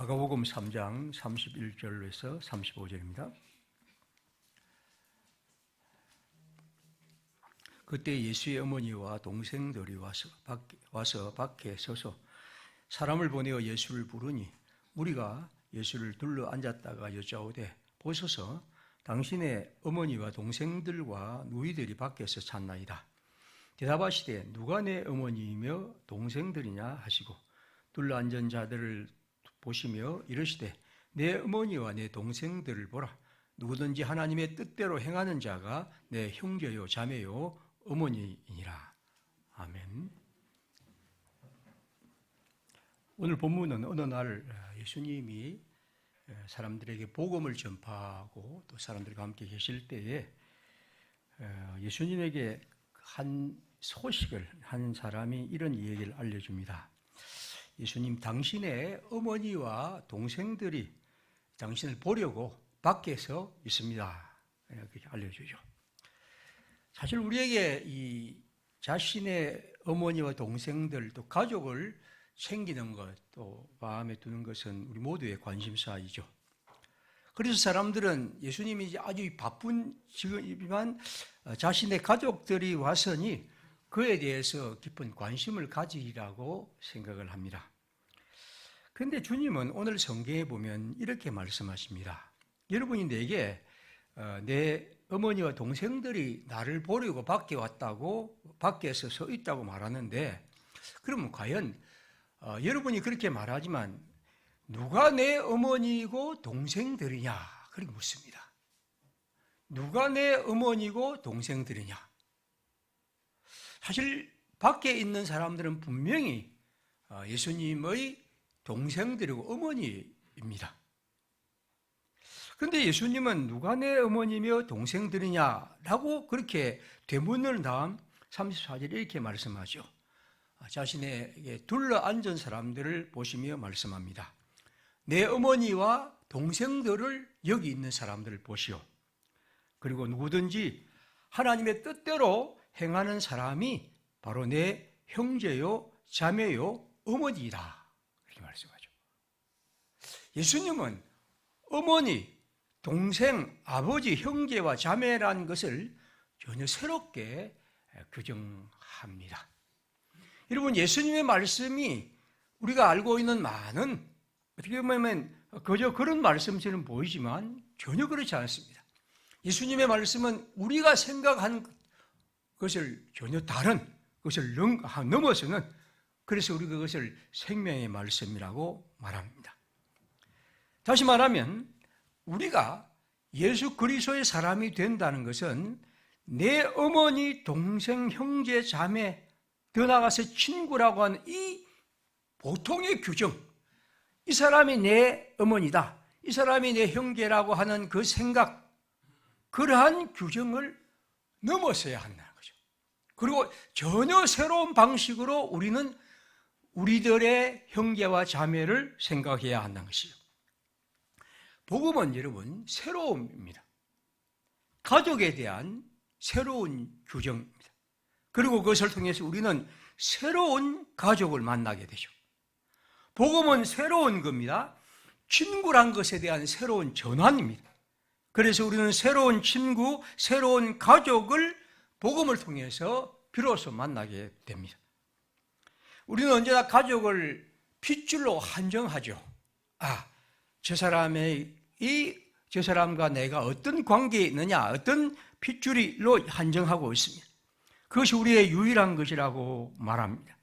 마가복음 3장 31절에서 35절입니다. 그때 예수의 어머니와 동생들이 와서 밖에 서서 사람을 보내어 예수를 부르니 무리가 예수를 둘러 앉았다가 여짜오되 보소서 당신의 어머니와 동생들과 누이들이 밖에서 찾나이다. 대답하시되 누가 내 어머니이며 동생들이냐 하시고 둘러 앉은 자들을 보시며 이르시되 내 어머니와 내 동생들을 보라. 누구든지 하나님의 뜻대로 행하는 자가 내 형제요 자매요 어머니이니라. 아멘. 오늘 본문은 어느 날 예수님이 사람들에게 복음을 전파하고 또 사람들과 함께 계실 때에 예수님에게 한 소식을 한 사람이 이런 얘기를 알려줍니다. 예수님, 당신의 어머니와 동생들이 당신을 보려고 밖에서 있습니다. 그렇게 알려주죠. 사실 우리에게 이 자신의 어머니와 동생들 또 가족을 챙기는 것, 또 마음에 두는 것은 우리 모두의 관심사이죠. 그래서 사람들은 예수님이 아주 바쁜 지금이지만 자신의 가족들이 왔으니 그에 대해서 깊은 관심을 가지라고 생각을 합니다. 그런데 주님은 오늘 성경에 보면 이렇게 말씀하십니다. 여러분이 내게 내 어머니와 동생들이 나를 보려고 밖에 왔다고, 밖에서 서 있다고 말하는데, 그러면 과연 여러분이 그렇게 말하지만 누가 내 어머니고 동생들이냐? 그렇게 묻습니다. 누가 내 어머니고 동생들이냐? 사실 밖에 있는 사람들은 분명히 예수님의 동생들이고 어머니입니다. 그런데 예수님은 누가 내 어머니며 동생들이냐라고 그렇게 되묻는 다음 34절에 이렇게 말씀하죠. 자신에게 둘러앉은 사람들을 보시며 말씀합니다. 내 어머니와 동생들을 여기 있는 사람들을 보시오. 그리고 누구든지 하나님의 뜻대로 행하는 사람이 바로 내 형제요, 자매요, 어머니이다. 이렇게 말씀하죠. 예수님은 어머니, 동생, 아버지, 형제와 자매라는 것을 전혀 새롭게 규정합니다. 여러분, 예수님의 말씀이 우리가 알고 있는 많은, 어떻게 보면 그저 그런 말씀처럼 보이지만 전혀 그렇지 않습니다. 예수님의 말씀은 우리가 생각한 것을 전혀 다른 것을 넘어서는, 그래서 우리가 그것을 생명의 말씀이라고 말합니다. 다시 말하면 우리가 예수 그리스도의 사람이 된다는 것은 내 어머니, 동생, 형제, 자매, 더 나아가서 친구라고 하는 이 보통의 규정, 이 사람이 내 어머니다, 이 사람이 내 형제라고 하는 그 생각, 그러한 규정을 넘어서야 한다는 거죠. 그리고 전혀 새로운 방식으로 우리는 우리들의 형제와 자매를 생각해야 한다는 것이죠. 복음은 여러분 새로움입니다. 가족에 대한 새로운 규정입니다. 그리고 그것을 통해서 우리는 새로운 가족을 만나게 되죠. 복음은 새로운 겁니다. 친구란 것에 대한 새로운 전환입니다. 그래서 우리는 새로운 친구, 새로운 가족을 복음을 통해서 비로소 만나게 됩니다. 우리는 언제나 가족을 핏줄로 한정하죠. 저 사람과 내가 어떤 관계에 있느냐, 어떤 핏줄로 한정하고 있습니다. 그것이 우리의 유일한 것이라고 말합니다.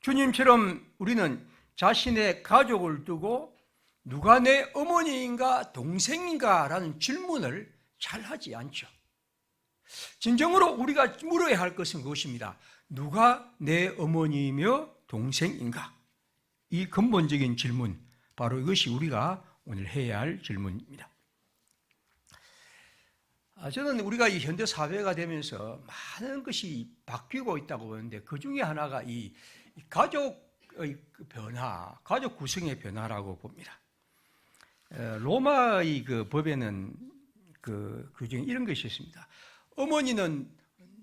주님처럼 우리는 자신의 가족을 두고 누가 내 어머니인가 동생인가 라는 질문을 잘 하지 않죠. 진정으로 우리가 물어야 할 것은 그것입니다. 누가 내 어머니이며 동생인가? 이 근본적인 질문, 바로 이것이 우리가 오늘 해야 할 질문입니다. 저는 우리가 이 현대 사회가 되면서 많은 것이 바뀌고 있다고 보는데 그 중에 하나가 이 가족의 변화, 가족 구성의 변화라고 봅니다. 로마의 그 법에는 그 중에 이런 것이 있습니다. 어머니는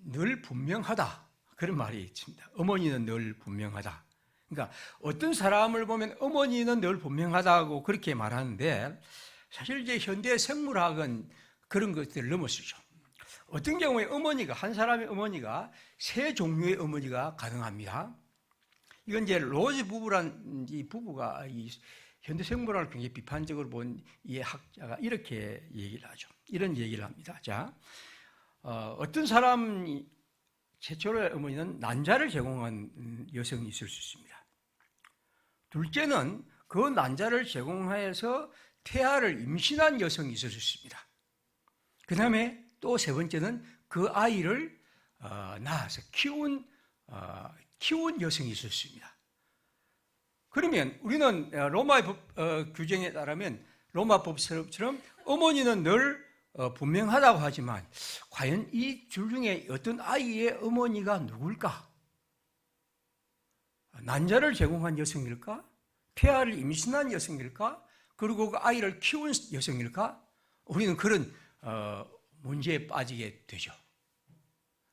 늘 분명하다. 그런 말이 있습니다. 어머니는 늘 분명하다. 그러니까 어떤 사람을 보면 어머니는 늘 분명하다고 그렇게 말하는데 사실 이제 현대 생물학은 그런 것들을 넘어서죠. 어떤 경우에 한 사람의 어머니가 세 종류의 어머니가 가능합니다. 이건 이제 로즈 부부란 이 부부가 이 현대 생물학을 굉장히 비판적으로 본 이 학자가 이렇게 얘기를 하죠. 이런 얘기를 합니다. 자, 어떤 사람이 최초의 어머니는 난자를 제공한 여성이 있을 수 있습니다. 둘째는 그 난자를 제공하여서 태아를 임신한 여성이 있을 수 있습니다. 그 다음에 또 세 번째는 그 아이를 낳아서 키운 여성이 있을 수 있습니다. 그러면 우리는 로마의 법 규정에 따르면 로마 법처럼 어머니는 늘 분명하다고 하지만 과연 이 둘 중에 어떤 아이의 어머니가 누굴까? 난자를 제공한 여성일까? 태아를 임신한 여성일까? 그리고 그 아이를 키운 여성일까? 우리는 그런 문제에 빠지게 되죠.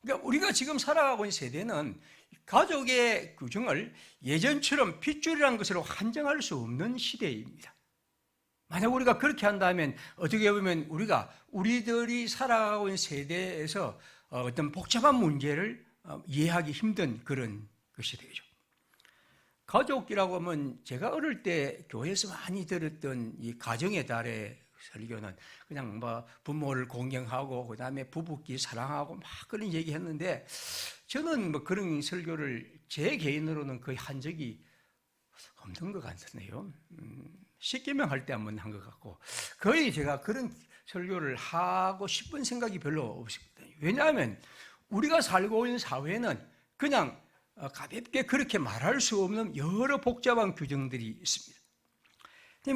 그러니까 우리가 지금 살아가고 있는 세대는 가족의 규정을 예전처럼 핏줄이라는 것으로 한정할 수 없는 시대입니다. 만약 우리가 그렇게 한다면 어떻게 보면 우리들이 살아가고 있는 세대에서 어떤 복잡한 문제를 이해하기 힘든 그런 것이 되죠. 가족이라고 하면 제가 어릴 때 교회에서 많이 들었던 이 가정의 달의 설교는 그냥 뭐 부모를 공경하고 그 다음에 부부끼리 사랑하고 막 그런 얘기했는데 저는 뭐 그런 설교를 제 개인으로는 거의 한 적이 없는 것 같네요. 10계명 할 때 한번 한 것 같고 거의 제가 그런 설교를 하고 싶은 생각이 별로 없습니다. 왜냐하면 우리가 살고 있는 사회는 그냥 가볍게 그렇게 말할 수 없는 여러 복잡한 규정들이 있습니다.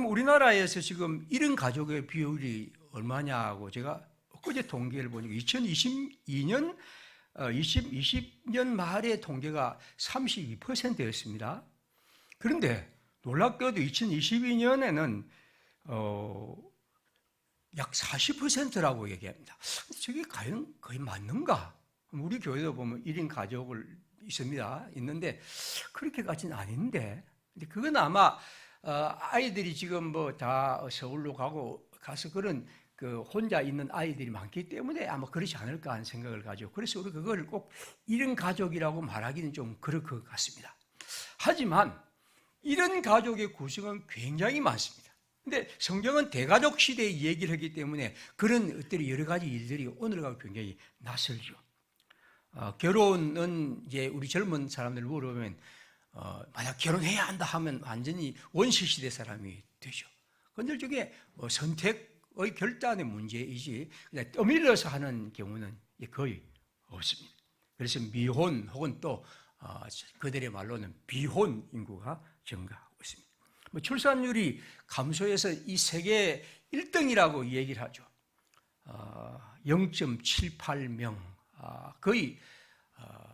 우리나라에서 지금 1인 가족의 비율이 얼마냐고 제가 엊그제 통계를 보니까 2020년 말의 통계가 32%였습니다. 그런데 놀랍게도 2022년에는 약 40%라고 얘기합니다. 저게 과연 거의 맞는가? 우리 교회도 보면 1인 가족을 있는데 그렇게까지는 아닌데 그건 아마 아이들이 지금 뭐 다 서울로 가서 그런 그 혼자 있는 아이들이 많기 때문에 아마 그렇지 않을까 하는 생각을 가지고 그래서 우리 그걸 꼭 1인 가족이라고 말하기는 좀 그럴 것 같습니다. 하지만 이런 가족의 구성은 굉장히 많습니다. 근데 성경은 대가족 시대의 얘기를 하기 때문에 그런 것들이 여러 가지 일들이 오늘과 굉장히 낯설죠. 결혼은 이제 우리 젊은 사람들 물어보면 만약 결혼해야 한다 하면 완전히 원시시대 사람이 되죠. 그런데 저게 선택의 결단의 문제이지 그냥 떠밀려서 하는 경우는 거의 없습니다. 그래서 미혼 혹은 또 그들의 말로는 비혼 인구가 증가하고 있습니다. 출산율이 감소해서 이 세계 1등이라고 얘기를 하죠. 0.78명 거의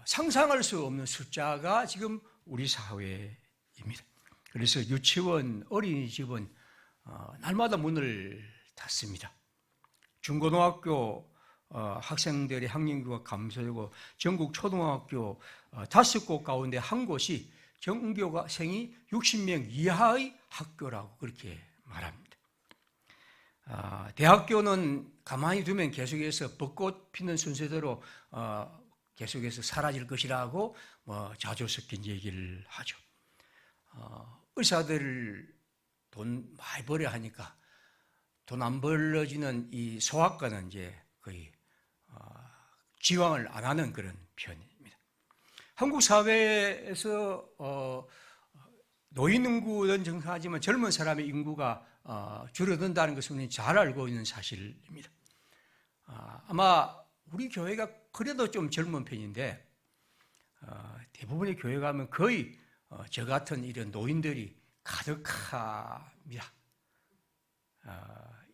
상상할 수 없는 숫자가 지금 우리 사회입니다. 그래서 유치원, 어린이집은 날마다 문을 닫습니다. 중고등학교 학생들의 학령규가 감소되고 전국 초등학교 5곳 가운데 한 곳이 전교생이 60명 이하의 학교라고 그렇게 말합니다. 대학교는 가만히 두면 계속해서 벚꽃 피는 순서대로 계속해서 사라질 것이라고 자주 섞인 얘기를 하죠. 의사들 돈 많이 벌어야 하니까 돈 안 벌어지는 이 소아과는 이제 거의 지원을 안 하는 그런 편입니다. 한국 사회에서 노인 인구는 증가하지만 젊은 사람의 인구가 줄어든다는 것은 우리는 잘 알고 있는 사실입니다. 아마 우리 교회가 그래도 좀 젊은 편인데 대부분의 교회 가면 거의 저 같은 이런 노인들이 가득합니다.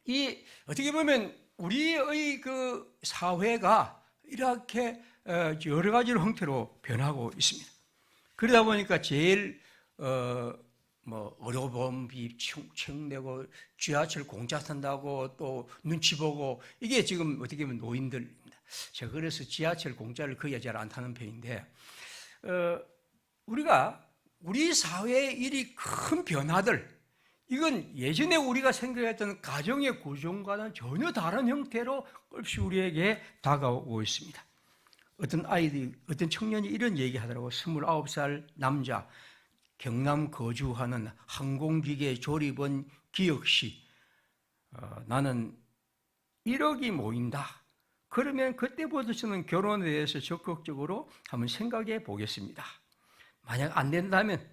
이 어떻게 보면 우리의 그 사회가 이렇게 여러 가지 형태로 변하고 있습니다. 그러다 보니까 제일 의료보험비 청 내고 지하철 공짜 탄다고 또 눈치 보고 이게 지금 어떻게 보면 노인들입니다. 제가 그래서 지하철 공짜를 거의 잘 안 타는 편인데 우리가 우리 사회의 일이 큰 변화들, 이건 예전에 우리가 생각했던 가정의 구조과는 전혀 다른 형태로 끝없이 우리에게 다가오고 있습니다. 어떤 청년이 이런 얘기 하더라고. 29살 남자, 경남 거주하는 항공기계 조립원 기혁씨, 나는 1억이 모인다. 그러면 그때부터 저는 결혼에 대해서 적극적으로 한번 생각해 보겠습니다. 만약 안 된다면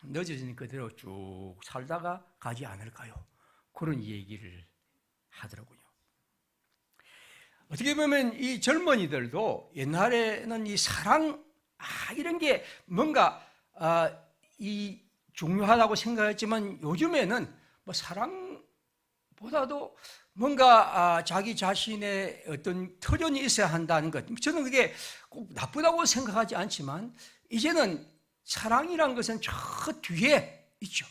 늦어진 그대로 쭉 살다가 가지 않을까요? 그런 얘기를 하더라고요. 어떻게 보면 이 젊은이들도 옛날에는 이 사랑, 이런 게 뭔가 이 중요하다고 생각했지만 요즘에는 뭐 사랑보다도 뭔가 자기 자신의 어떤 터전이 있어야 한다는 것, 저는 그게 꼭 나쁘다고 생각하지 않지만 이제는 사랑이란 것은 저 뒤에 있죠.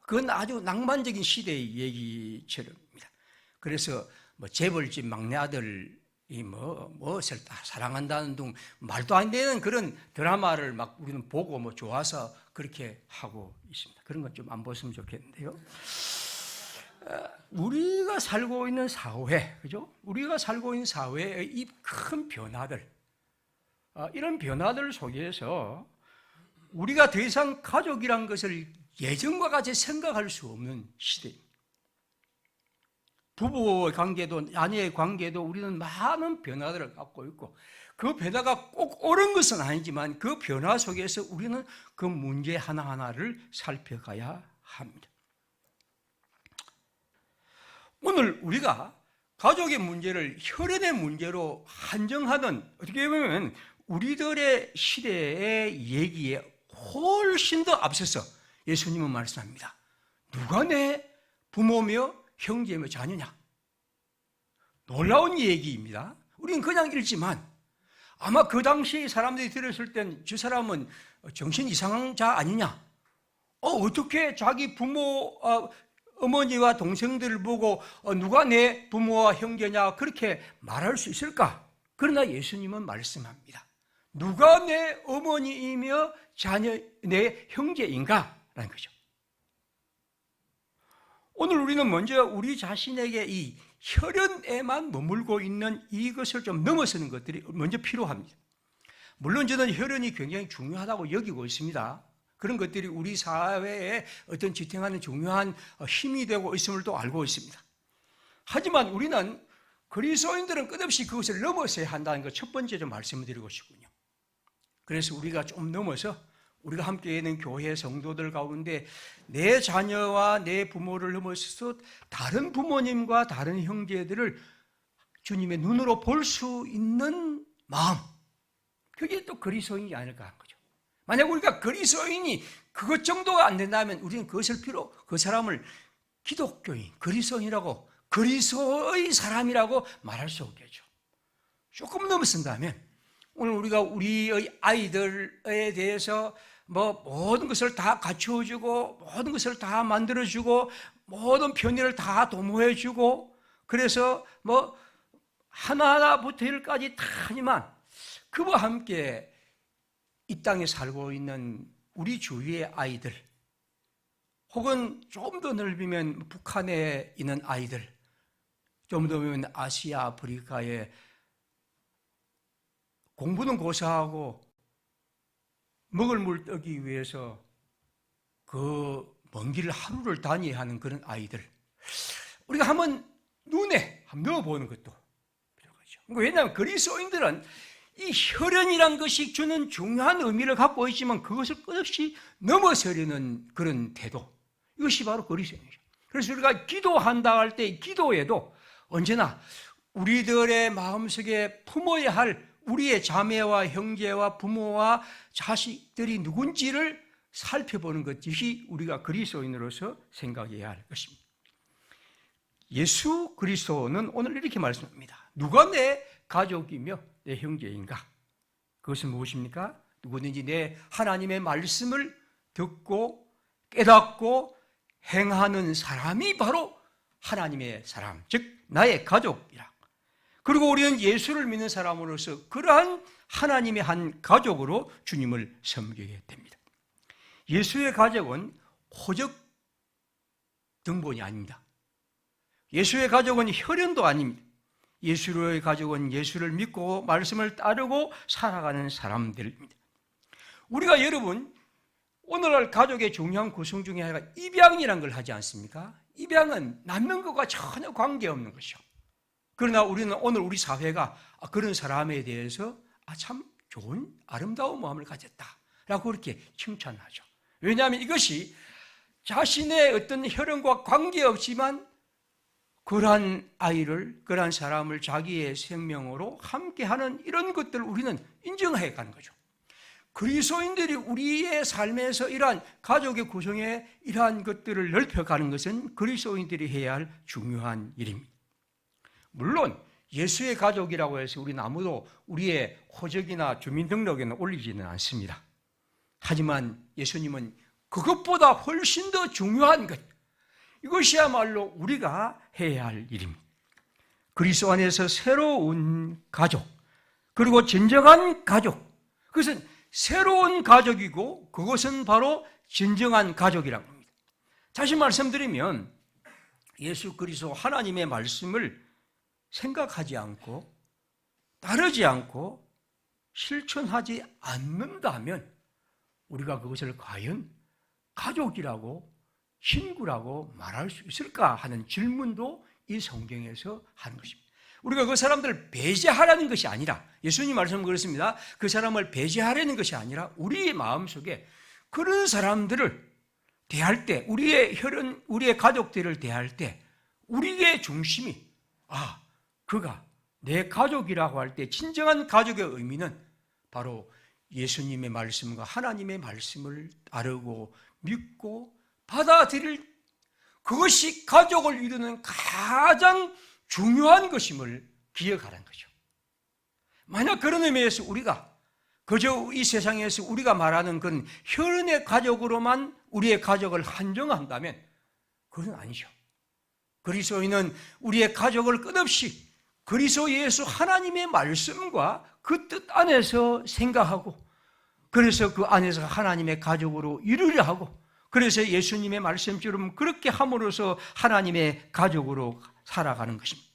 그건 아주 낭만적인 시대의 얘기처럼입니다. 그래서 뭐 재벌집 막내 아들이 무엇을 사랑한다는 등 말도 안 되는 그런 드라마를 막 우리는 보고 뭐 좋아서 그렇게 하고 있습니다. 그런 건 좀 안 봤으면 좋겠는데요. 우리가 살고 있는 사회, 그죠? 우리가 살고 있는 사회의 이 큰 변화들, 이런 변화들 속에서 우리가 더 이상 가족이란 것을 예전과 같이 생각할 수 없는 시대입니다. 부부의 관계도, 아내의 관계도 우리는 많은 변화들을 갖고 있고, 그 변화가 꼭 옳은 것은 아니지만 그 변화 속에서 우리는 그 문제 하나하나를 살펴가야 합니다. 오늘 우리가 가족의 문제를 혈연의 문제로 한정하던, 어떻게 보면 우리들의 시대의 얘기에 훨씬 더 앞서서 예수님은 말씀합니다. 누가 내 부모며 형제며 자녀냐? 놀라운 얘기입니다. 우리는 그냥 읽지만 아마 그 당시 사람들이 들었을 땐 저 사람은 정신 이상한 자 아니냐? 어떻게 자기 부모, 어머니와 동생들을 보고 누가 내 부모와 형제냐 그렇게 말할 수 있을까? 그러나 예수님은 말씀합니다. 누가 내 어머니이며 자녀, 내 형제인가? 라는 거죠. 오늘 우리는 먼저 우리 자신에게 이 혈연에만 머물고 있는 이것을 좀 넘어서는 것들이 먼저 필요합니다. 물론 저는 혈연이 굉장히 중요하다고 여기고 있습니다. 그런 것들이 우리 사회에 어떤 지탱하는 중요한 힘이 되고 있음을 또 알고 있습니다. 하지만 우리는 그리스도인들은 끝없이 그것을 넘어서야 한다는 것 첫 번째 좀 말씀을 드리고 싶군요. 그래서 우리가 좀 넘어서 우리가 함께 있는 교회 성도들 가운데 내 자녀와 내 부모를 넘어서서 다른 부모님과 다른 형제들을 주님의 눈으로 볼 수 있는 마음, 그게 또 그리스도인이 아닐까 하는 거죠. 만약 우리가 그리스도인이 그것 정도가 안 된다면 우리는 그 사람을 기독교인, 그리스도인이라고, 그리스도의 사람이라고 말할 수 없겠죠. 조금 넘어선다면 오늘 우리가 우리의 아이들에 대해서 모든 것을 다 갖추어주고 모든 것을 다 만들어주고 모든 편의를 다 도모해주고 그래서 하나하나부터 열까지 다 하지만 그와 함께 이 땅에 살고 있는 우리 주위의 아이들 혹은 좀 더 넓으면 북한에 있는 아이들, 좀 더 보면 아시아, 아프리카에 공부는 고사하고 먹을 물 뜨기 위해서 그 먼 길을 하루를 다녀야 하는 그런 아이들, 우리가 한번 눈에 한번 넣어보는 것도 필요하죠. 왜냐하면 그리스도인들은 이 혈연이란 것이 주는 중요한 의미를 갖고 있지만 그것을 끝없이 넘어서려는 그런 태도, 이것이 바로 그리스도인이죠. 그래서 우리가 기도한다 할 때 기도에도 언제나 우리들의 마음속에 품어야 할 우리의 자매와 형제와 부모와 자식들이 누군지를 살펴보는 것이 우리가 그리스도인으로서 생각해야 할 것입니다. 예수 그리스도는 오늘 이렇게 말씀합니다. 누가 내 가족이며 내 형제인가? 그것은 무엇입니까? 누구든지 내 하나님의 말씀을 듣고 깨닫고 행하는 사람이 바로 하나님의 사람, 즉 나의 가족이라. 그리고 우리는 예수를 믿는 사람으로서 그러한 하나님의 한 가족으로 주님을 섬기게 됩니다. 예수의 가족은 호적 등본이 아닙니다. 예수의 가족은 혈연도 아닙니다. 예수의 가족은 예수를 믿고 말씀을 따르고 살아가는 사람들입니다. 우리가 여러분 오늘날 가족의 중요한 구성 중에 하나가 입양이라는 걸 하지 않습니까? 입양은 낳는 것과 전혀 관계없는 것이죠. 그러나 우리는 오늘 우리 사회가 그런 사람에 대해서 참 좋은 아름다운 마음을 가졌다라고 그렇게 칭찬하죠. 왜냐하면 이것이 자신의 어떤 혈연과 관계없지만 그러한 아이를, 그러한 사람을 자기의 생명으로 함께하는 이런 것들을 우리는 인정해 가는 거죠. 그리스도인들이 우리의 삶에서 이러한 가족의 구성에 이러한 것들을 넓혀가는 것은 그리스도인들이 해야 할 중요한 일입니다. 물론 예수의 가족이라고 해서 우리는 아무도 우리의 호적이나 주민등록에는 올리지는 않습니다. 하지만 예수님은 그것보다 훨씬 더 중요한 것, 이것이야말로 우리가 해야 할 일입니다. 그리스도 안에서 새로운 가족, 그리고 진정한 가족, 그것은 새로운 가족이고 그것은 바로 진정한 가족이라고 합니다. 다시 말씀드리면 예수 그리스도 하나님의 말씀을 생각하지 않고 따르지 않고 실천하지 않는다면 우리가 그것을 과연 가족이라고 친구라고 말할 수 있을까 하는 질문도 이 성경에서 하는 것입니다. 우리가 그 사람들을 배제하라는 것이 아니라, 예수님 말씀은 그렇습니다. 그 사람을 배제하려는 것이 아니라 우리의 마음속에 그런 사람들을 대할 때, 우리의 혈연, 우리의 가족들을 대할 때 우리의 중심이 그가 내 가족이라고 할 때 진정한 가족의 의미는 바로 예수님의 말씀과 하나님의 말씀을 따르고 믿고 받아들일, 그것이 가족을 이루는 가장 중요한 것임을 기억하라는 거죠. 만약 그런 의미에서 우리가 그저 이 세상에서 우리가 말하는 그런 혈연의 가족으로만 우리의 가족을 한정한다면 그건 아니죠. 그리스도인은 우리의 가족을 끝없이 그리스도 예수 하나님의 말씀과 그 뜻 안에서 생각하고, 그래서 그 안에서 하나님의 가족으로 이루려 하고, 그래서 예수님의 말씀처럼 그렇게 함으로써 하나님의 가족으로 살아가는 것입니다.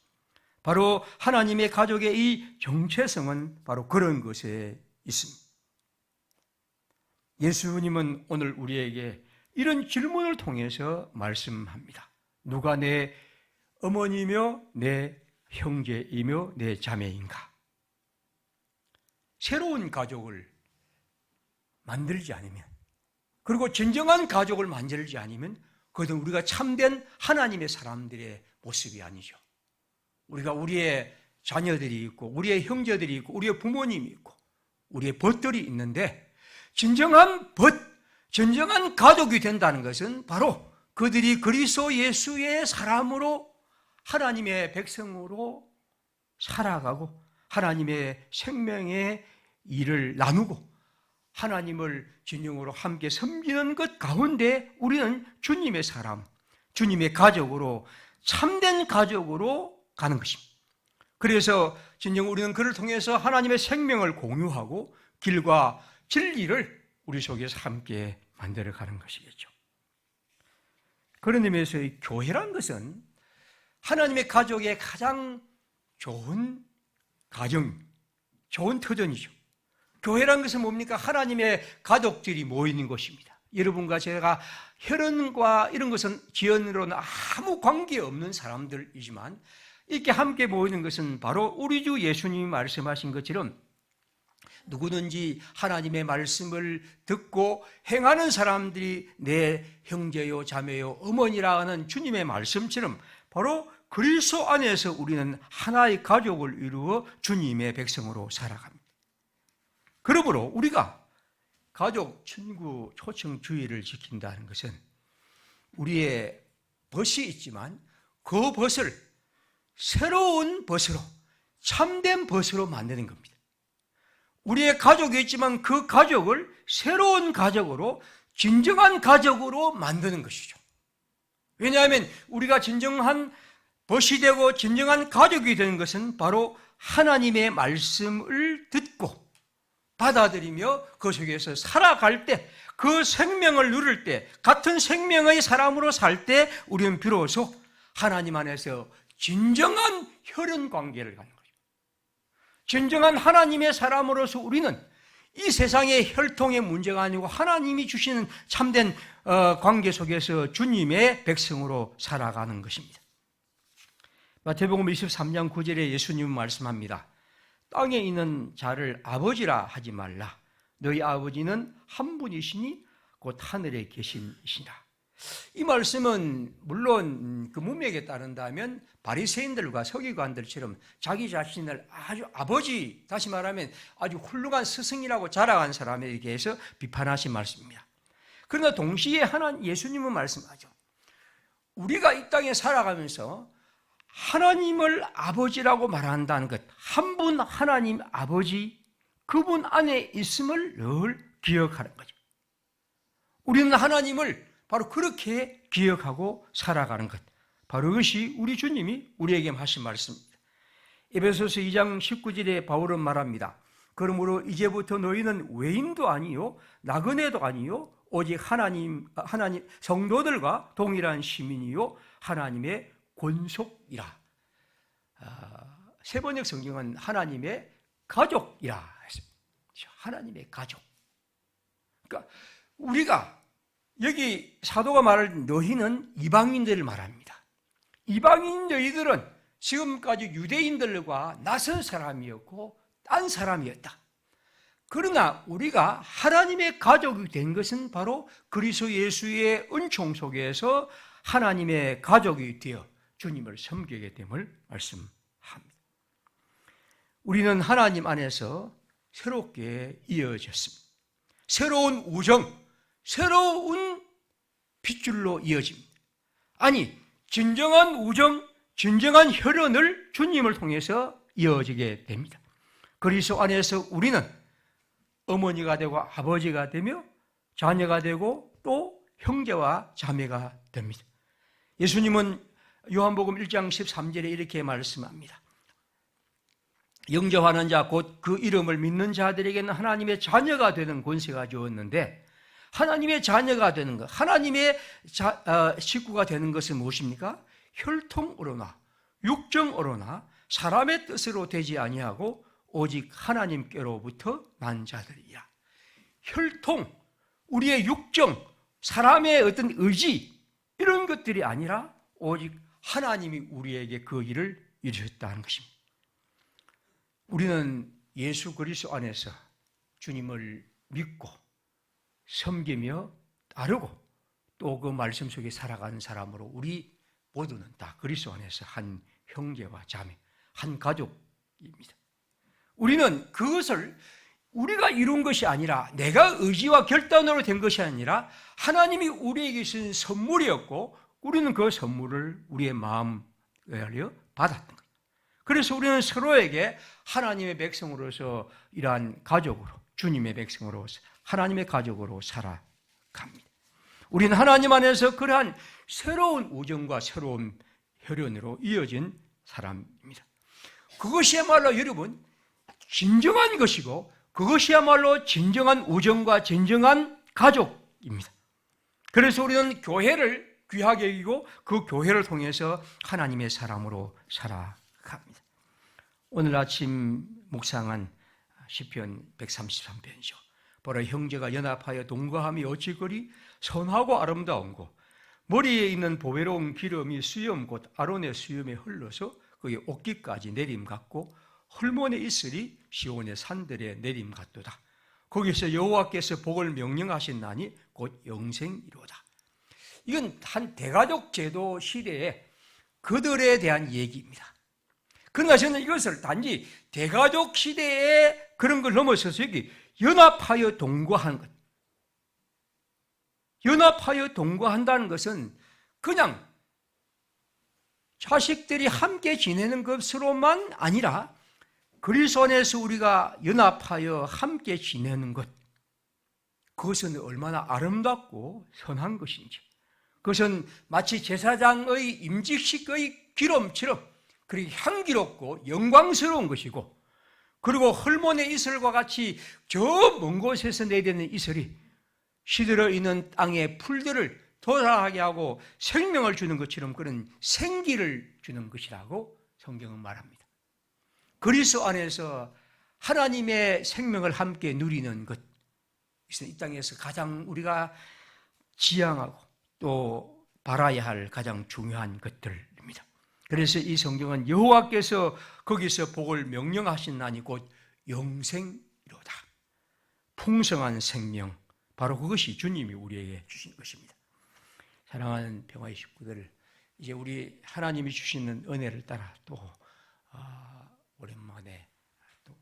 바로 하나님의 가족의 이 정체성은 바로 그런 것에 있습니다. 예수님은 오늘 우리에게 이런 질문을 통해서 말씀합니다. 누가 내 어머니며 내 형제이며 내 자매인가? 새로운 가족을 만들지 않으면, 그리고 진정한 가족을 만들지 않으면 그것은 우리가 참된 하나님의 사람들의 모습이 아니죠. 우리가 우리의 자녀들이 있고 우리의 형제들이 있고 우리의 부모님이 있고 우리의 벗들이 있는데, 진정한 벗, 진정한 가족이 된다는 것은 바로 그들이 그리스도 예수의 사람으로 하나님의 백성으로 살아가고 하나님의 생명의 일을 나누고 하나님을 진영으로 함께 섬기는 것 가운데 우리는 주님의 사람, 주님의 가족으로, 참된 가족으로 가는 것입니다. 그래서 진정 우리는 그를 통해서 하나님의 생명을 공유하고 길과 진리를 우리 속에서 함께 만들어가는 것이겠죠. 그런 의미에서 이 교회란 것은 하나님의 가족의 가장 좋은 가정, 좋은 터전이죠. 교회란 것은 뭡니까? 하나님의 가족들이 모이는 곳입니다. 여러분과 제가 혈연과 이런 것은 지연으로는 아무 관계없는 사람들이지만 이렇게 함께 모이는 것은 바로 우리 주 예수님이 말씀하신 것처럼 누구든지 하나님의 말씀을 듣고 행하는 사람들이 내 형제요 자매요 어머니라 하는 주님의 말씀처럼 바로 그리스도 안에서 우리는 하나의 가족을 이루어 주님의 백성으로 살아갑니다. 그러므로 우리가 가족, 친구, 초청 주의를 지킨다는 것은 우리의 벗이 있지만 그 벗을 새로운 벗으로, 참된 벗으로 만드는 겁니다. 우리의 가족이 있지만 그 가족을 새로운 가족으로, 진정한 가족으로 만드는 것이죠. 왜냐하면 우리가 진정한 벗이 되고 진정한 가족이 되는 것은 바로 하나님의 말씀을 듣고 받아들이며 그 속에서 살아갈 때 그 생명을 누릴 때, 같은 생명의 사람으로 살 때 우리는 비로소 하나님 안에서 진정한 혈연 관계를 갖는 거죠. 진정한 하나님의 사람으로서 우리는 이 세상의 혈통의 문제가 아니고 하나님이 주시는 참된 관계 속에서 주님의 백성으로 살아가는 것입니다. 마태복음 23장 9절에 예수님은 말씀합니다. 땅에 있는 자를 아버지라 하지 말라. 너희 아버지는 한 분이시니 곧 하늘에 계신이시라. 이 말씀은 물론 그 문맥에 따른다면 바리새인들과 서기관들처럼 자기 자신을 아주 아버지, 다시 말하면 아주 훌륭한 스승이라고 자랑한 사람에 대해서 비판하신 말씀입니다. 그러나 동시에 예수님은 말씀하죠. 우리가 이 땅에 살아가면서 하나님을 아버지라고 말한다는 것, 한 분 하나님 아버지, 그분 안에 있음을 늘 기억하는 거죠. 우리는 하나님을 바로 그렇게 기억하고 살아가는 것, 바로 그것이 우리 주님이 우리에게 하신 말씀입니다. 에베소서 2장 19절에 바울은 말합니다. 그러므로 이제부터 너희는 외인도 아니요 나그네도 아니요 오직 하나님 성도들과 동일한 시민이요 하나님의 권속이라. 세번역 성경은 하나님의 가족이라 했습니다. 하나님의 가족. 그러니까 우리가 여기 사도가 말할 너희는 이방인들을 말합니다. 이방인 너희들은 지금까지 유대인들과 낯선 사람이었고 딴 사람이었다. 그러나 우리가 하나님의 가족이 된 것은 바로 그리스도 예수의 은총 속에서 하나님의 가족이 되어 주님을 섬기게 됨을 말씀합니다. 우리는 하나님 안에서 새롭게 이어졌습니다. 새로운 우정, 새로운 핏줄로 이어집니다. 아니, 진정한 우정, 진정한 혈연을 주님을 통해서 이어지게 됩니다. 그리스도 안에서 우리는 어머니가 되고 아버지가 되며 자녀가 되고 또 형제와 자매가 됩니다. 예수님은 요한복음 1장 13절에 이렇게 말씀합니다. 영접하는 자 곧 그 이름을 믿는 자들에게는 하나님의 자녀가 되는 권세가 주었는데 하나님의 자녀가 되는 것, 하나님의 식구가 되는 것은 무엇입니까? 혈통으로나 육정으로나 사람의 뜻으로 되지 아니하고 오직 하나님께로부터 난 자들이야. 혈통, 우리의 육정, 사람의 어떤 의지 이런 것들이 아니라 오직 하나님이 우리에게 그 일을 이루셨다는 것입니다. 우리는 예수 그리스도 안에서 주님을 믿고 섬기며 따르고 또 그 말씀 속에 살아가는 사람으로 우리 모두는 다 그리스도 안에서 한 형제와 자매, 한 가족입니다. 우리는 그것을 우리가 이룬 것이 아니라 내가 의지와 결단으로 된 것이 아니라 하나님이 우리에게 주신 선물이었고 우리는 그 선물을 우리의 마음에 알려 받았던 거예요. 그래서 우리는 서로에게 하나님의 백성으로서 이러한 가족으로, 주님의 백성으로서 하나님의 가족으로 살아갑니다. 우리는 하나님 안에서 그러한 새로운 우정과 새로운 혈연으로 이어진 사람입니다. 그것이야말로 여러분 진정한 것이고 그것이야말로 진정한 우정과 진정한 가족입니다. 그래서 우리는 교회를 귀하게 여기고 그 교회를 통해서 하나님의 사람으로 살아갑니다. 오늘 아침 묵상한 시편 133편이죠. 보라 형제가 연합하여 동거함이 어찌거리 선하고 아름다운고 머리에 있는 보배로운 기름이 수염 곧 아론의 수염에 흘러서 그의 옷깃까지 내림 같고 헐몬의 이슬이 시온의 산들에 내림 같도다. 거기서 여호와께서 복을 명령하신나니 곧 영생이로다. 이건 한 대가족 제도 시대에 그들에 대한 얘기입니다. 그러나 저는 이것을 단지 대가족 시대에 그런 걸 넘어서서 여기 연합하여 동거하는 것. 연합하여 동거한다는 것은 그냥 자식들이 함께 지내는 것으로만 아니라 그리스도 안에서 우리가 연합하여 함께 지내는 것, 그것은 얼마나 아름답고 선한 것인지, 그것은 마치 제사장의 임직식의 기름처럼 그렇게 향기롭고 영광스러운 것이고, 그리고 헐몬의 이슬과 같이 저 먼 곳에서 내리는 이슬이 시들어 있는 땅의 풀들을 도살하게 하고 생명을 주는 것처럼 그런 생기를 주는 것이라고 성경은 말합니다. 그리스도 안에서 하나님의 생명을 함께 누리는 것, 이 땅에서 가장 우리가 지향하고 또 바라야 할 가장 중요한 것들입니다. 그래서 이 성경은 여호와께서 거기서 복을 명령하시나니 곧 영생이로다. 풍성한 생명, 바로 그것이 주님이 우리에게 주신 것입니다. 사랑하는 평화의 식구들, 이제 우리 하나님이 주시는 은혜를 따라 또 오랜만에 또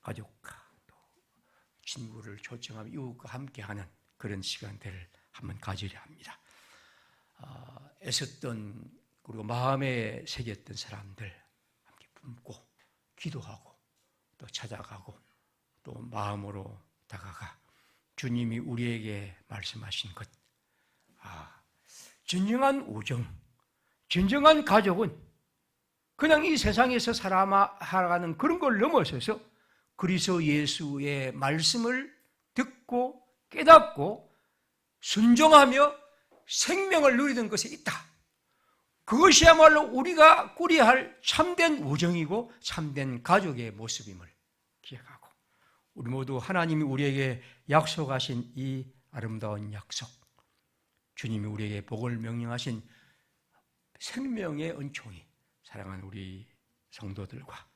가족과 또 친구를 초청하며 이웃과 함께하는 그런 시간들을 한번 가지려 합니다. 애썼던 그리고 마음에 새겼던 사람들 함께 품고 기도하고 또 찾아가고 또 마음으로 다가가 주님이 우리에게 말씀하신 것, 진정한 우정, 진정한 가족은 그냥 이 세상에서 살아가는 그런 걸 넘어서서 그리스도 예수의 말씀을 듣고 깨닫고 순종하며 생명을 누리는 것에 있다. 그것이야말로 우리가 꾸려야 할 참된 우정이고 참된 가족의 모습임을 기억하고 우리 모두 하나님이 우리에게 약속하신 이 아름다운 약속, 주님이 우리에게 복을 명령하신 생명의 은총이 사랑하는 우리 성도들과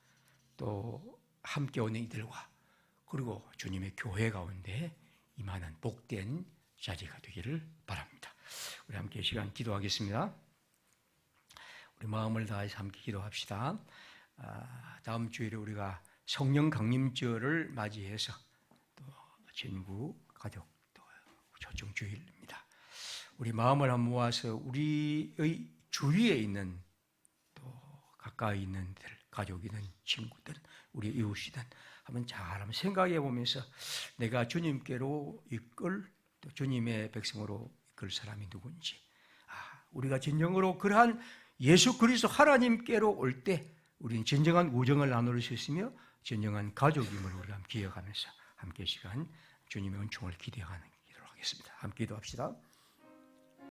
또 함께 오는 이들과 그리고 주님의 교회 가운데 임하는 복된 자리가 되기를 바랍니다. 우리 함께 시간 기도하겠습니다. 우리 마음을 다해서 함께 기도합시다. 다음 주일에 우리가 성령 강림절을 맞이해서 또 친구, 가족, 또 초청 주일입니다. 우리 마음을 한번 모아서 우리의 주위에 있는 또 가까이 있는 가족이든 친구든 우리 이웃이든 한번 잘 한번 생각해 보면서 내가 주님께로 이끌 또 주님의 백성으로 이끌 사람이 누군지, 우리가 진정으로 그러한 예수 그리스도 하나님께로 올 때 우리는 진정한 우정을 나눌 수 있으며 진정한 가족임을 우리가 기억하면서 함께 시간 주님의 은총을 기대하는 기도를 하겠습니다. 함께 기도합시다.